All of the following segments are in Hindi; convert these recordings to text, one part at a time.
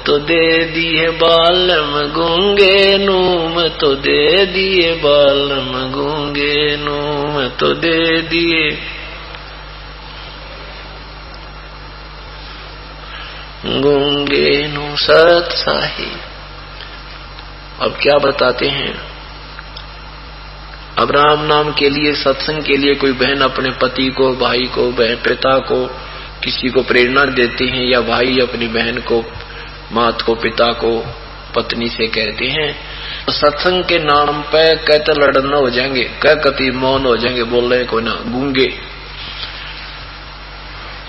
तो दे दिए बालम गूंगे नू, मैं तो दे दिए बालम गूंगे नू, मैं तो दे दिए गूंगे नू सत साही। अब क्या बताते हैं, अब राम नाम के लिए, सत्संग के लिए कोई बहन अपने पति को, भाई को, बहन पिता को, किसी को प्रेरणा देती हैं, या भाई अपनी बहन को, मात को, पिता को, पत्नी से कहते हैं, तो सत्संग के नाम पे कहते लड़ना हो जाएंगे, कह कति मौन हो जाएंगे, बोल रहे कोई ना, गूंगे।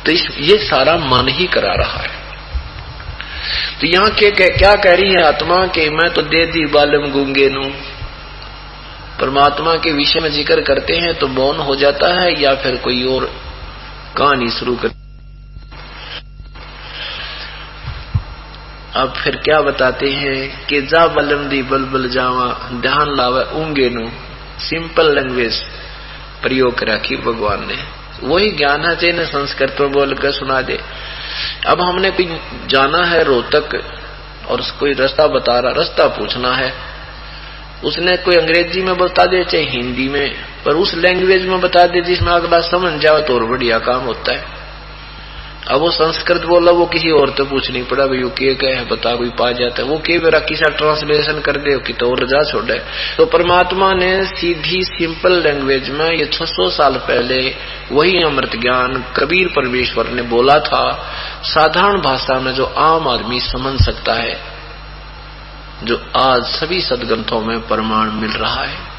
तो ये सारा मन ही करा रहा है। तो यहाँ क्या कह रही है आत्मा के, मैं तो दे दी बालम गूंगे नू। परमात्मा के विषय में जिक्र करते हैं तो मौन हो जाता है, या फिर कोई और कहानी शुरू कर। अब फिर क्या बताते हैं कि जा बलम दी बलबल जावा, ध्यान लावे ऊंगे नू। सिंपल लैंग्वेज प्रयोग रखी भगवान ने, वही ज्ञान है चाहिए संस्कृत में बोल कर सुना दे। अब हमने कोई जाना है रोहतक और कोई रास्ता बता रहा, रास्ता पूछना है, उसने कोई अंग्रेजी में बता दे चाहे हिंदी में, पर उस लैंग्वेज में बता दे जिसमें अगला समझ जाए तो और बढ़िया काम होता है। अब वो संस्कृत बोला, वो किसी और तो पूछनी पड़ा, भाई के है बता, कोई पा जाता है, वो के मेरा किसा ट्रांसलेशन कर दे कि तो और जा छोड़े। तो परमात्मा ने सीधी सिंपल लैंग्वेज में ये 600 साल पहले वही अमृत ज्ञान कबीर परमेश्वर ने बोला था, साधारण भाषा में जो आम आदमी समझ सकता है, जो आज सभी सदग्रंथों में प्रमाण मिल रहा है।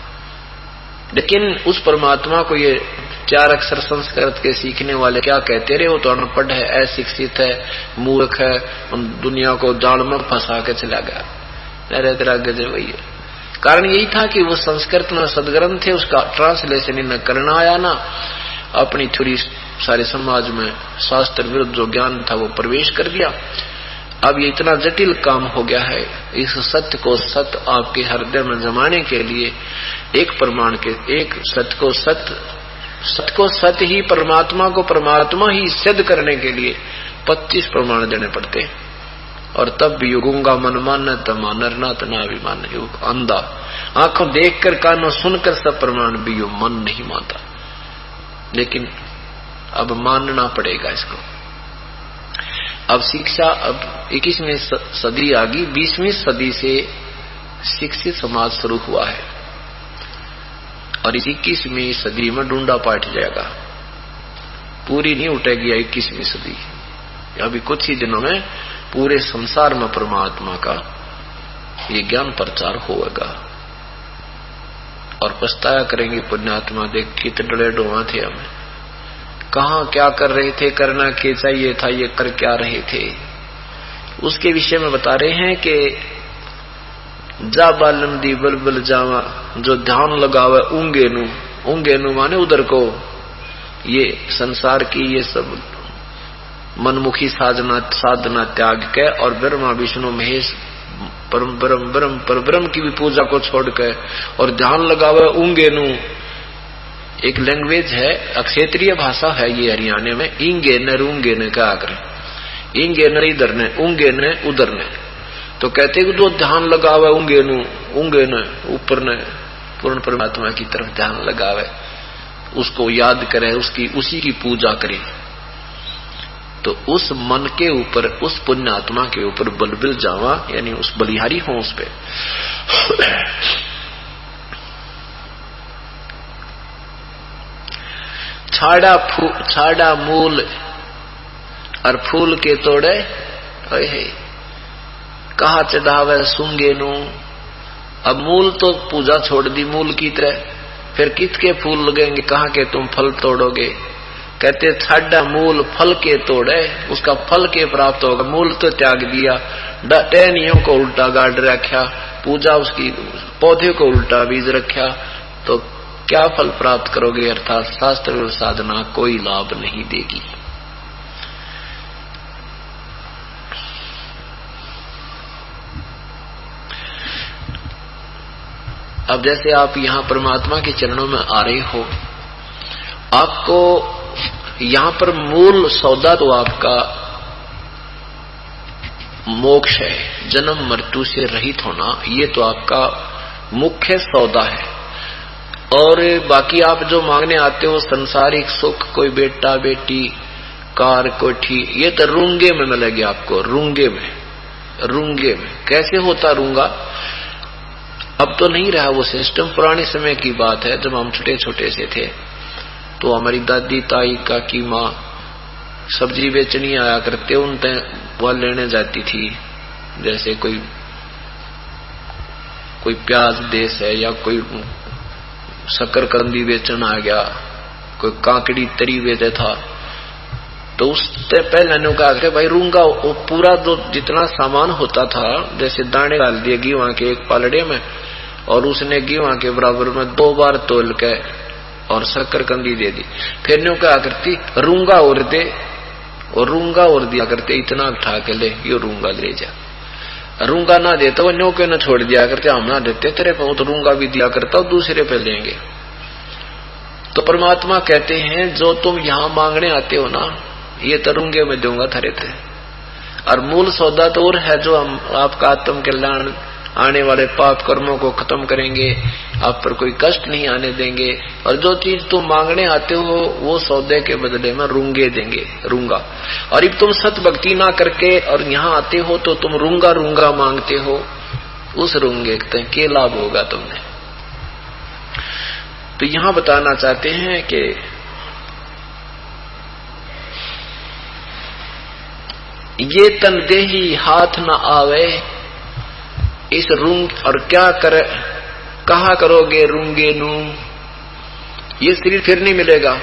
लेकिन उस परमात्मा को ये 4 अक्षर संस्कृत के सीखने वाले क्या कहते रहे, वो तो अनपढ़ है, अशिक्षित है, मूर्ख है, दुनिया को जाल में फंसा के चला गया। तेरा गजब वही है। कारण यही था कि वो संस्कृत में सदग्रंथ थे, उसका ट्रांसलेशन इन्हें करना आया ना, अपनी थोड़ी सारे समाज में शास्त्र विरुद्ध जो ज्ञान था वो प्रवेश कर दिया। अब ये इतना जटिल काम हो गया है, इस सत्य को सत्य आपके हृदय में जमाने के लिए एक प्रमाण के, एक सत्य को सत्य ही, परमात्मा को परमात्मा ही सिद्ध करने के लिए 25 प्रमाण देने पड़ते हैं। और तब भी युगूंगा मन मान तमा नरना तना अभिमान, युग अंधा, आंखों देखकर कानों सुनकर सब प्रमाण भी यो मन नहीं मानता। लेकिन अब मानना पड़ेगा इसको। अब शिक्षा, अब 21वीं सदी आ गई, 20वीं सदी से शिक्षित समाज शुरू हुआ है, और इस 21वीं सदी में डूंडा पाट जाएगा, पूरी नहीं उठेगी 21वीं सदी। अभी कुछ ही दिनों में पूरे संसार में परमात्मा का ये ज्ञान प्रचार होगा, और पछताया करेंगे पुण्यात्मा, देख कितने डरे डोवा थे हमें, कहाँ क्या कर रहे थे, करना क्या चाहिए था, ये कर क्या रहे थे। उसके विषय में बता रहे हैं कि जा बालम दी बलबल जावा, जो ध्यान लगावे ऊंगे नू माने उधर को, ये संसार की ये सब मनमुखी साधना त्याग के, और ब्रह्मा विष्णु महेश परब्रह्म की भी पूजा को छोड़ के, और ध्यान लगावे ऊंगे नू। एक लैंग्वेज है, क्षेत्रीय भाषा है ये हरियाणा में, इंगे न रूंगे ने क्या करें, इंगे न इधर ने, ऊंगे ने उधर ने। तो कहते कि जो ध्यान लगावे ऊंगे न ऊपर ने, पूर्ण परमात्मा की तरफ ध्यान लगावे, उसको याद करे, उसी की पूजा करे, तो उस मन के ऊपर, उस पुण्यात्मा के ऊपर बलबिल जावा, यानी उस बलिहारी हो उस पे। छाड़ा मूल और फूल के तोड़े, कहा चढ़ावे सूंगे नू। अब मूल तो पूजा छोड़ दी मूल की तरह, फिर किसके फूल लगेंगे, कहाँ के तुम फल तोड़ोगे। कहते छाड़ा मूल फल के तोड़े, उसका फल के प्राप्त होगा, मूल तो त्याग दिया, टहनियों को उल्टा गाड़ रखा, पूजा उसकी पौधे को उल्टा बीज रखा, तो क्या फल प्राप्त करोगे, अर्थात शास्त्र साधना कोई लाभ नहीं देगी। अब जैसे आप यहाँ परमात्मा के चरणों में आ रहे हो, आपको यहाँ पर मूल सौदा तो आपका मोक्ष है, जन्म मृत्यु से रहित होना, ये तो आपका मुख्य सौदा है। और बाकी आप जो मांगने आते हो संसारिक सुख, कोई बेटा बेटी, कार, कोठी, ये तो रूंगे में मिलेगी आपको, रूंगे में। रूंगे में कैसे होता रूंगा? अब तो नहीं रहा वो सिस्टम, पुराने समय की बात है। जब हम छोटे छोटे से थे तो हमारी दादी, ताई, काकी, माँ सब्जी बेचनी आया करते, उन वह लेने जाती थी। जैसे कोई प्याज देश है, या कोई शकरकंदी बेचना आ गया, कोई काकड़ी तरी बेचे था, तो उससे पहले ने कहा भाई रूंगा, वो पूरा जो जितना सामान होता था, जैसे दाने डाल दिए गेहूं के एक पालड़े में, और उसने गेहूं के बराबर में 2 बार तोल के और शकरकंदी दे दी। फिर न्यू क्या करती, रूंगा और दे, और रूंगा और दिया करते, इतना उठा के ले, ये रूंगा ले जा। रूंगा ना देता वो न्यू के न छोड़ दिया करते, हम ना देते तेरे पे, तो रूंगा भी दिया करता और दूसरे पे लेंगे। तो परमात्मा कहते हैं जो तुम यहां मांगने आते हो ना, ये तो रूंगे में दूंगा थारे थे। और मूल सौदा तो और है, जो हम आपका आत्म कल्याण, आने वाले पाप कर्मों को खत्म करेंगे, आप पर कोई कष्ट नहीं आने देंगे। और जो चीज तुम मांगने आते हो वो सौदे के बदले में रूंगे देंगे, रूंगा। और अब तुम सत भक्ति ना करके और यहाँ आते हो तो तुम रूंगा रूंगा मांगते हो, उस रूंगे के लाभ होगा तुमने। तो यहाँ बताना चाहते हैं कि ये तन देही हाथ न आवे, इस रूंग और क्या करे, कहा करोगे रूंगे नू, ये शरीर फिर नहीं मिलेगा।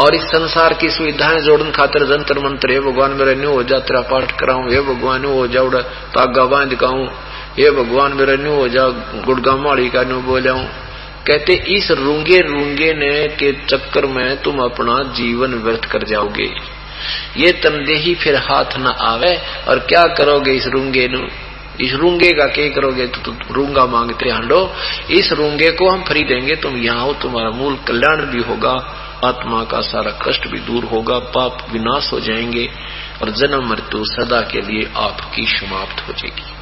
और इस संसार की सुविधाएं जोड़न खातिर जंतर मंत्र, हे भगवान मेरा न्यू हो जा, तेरा पाठ कराऊं, हे भगवान न्यू हो जाऊं, तागा बांध गाऊं, हे भगवान मेरा न्यू हो जा, गुड़गा माड़ी का न्यू बोलाऊं। कहते इस रूंगे रूंगे ने के चक्कर में तुम अपना जीवन व्यर्थ कर जाओगे। ये तनदेही फिर हाथ न आवे, और क्या करोगे इस रूंगे नू, इस रूंगे का क्या करोगे, तो तुम रूंगा मांगते हंडो। इस रूंगे को हम फ्री देंगे, तुम यहाँ हो, तुम्हारा मूल कल्याण भी होगा, आत्मा का सारा कष्ट भी दूर होगा, पाप विनाश हो जाएंगे, और जन्म मृत्यु सदा के लिए आपकी समाप्त हो जाएगी।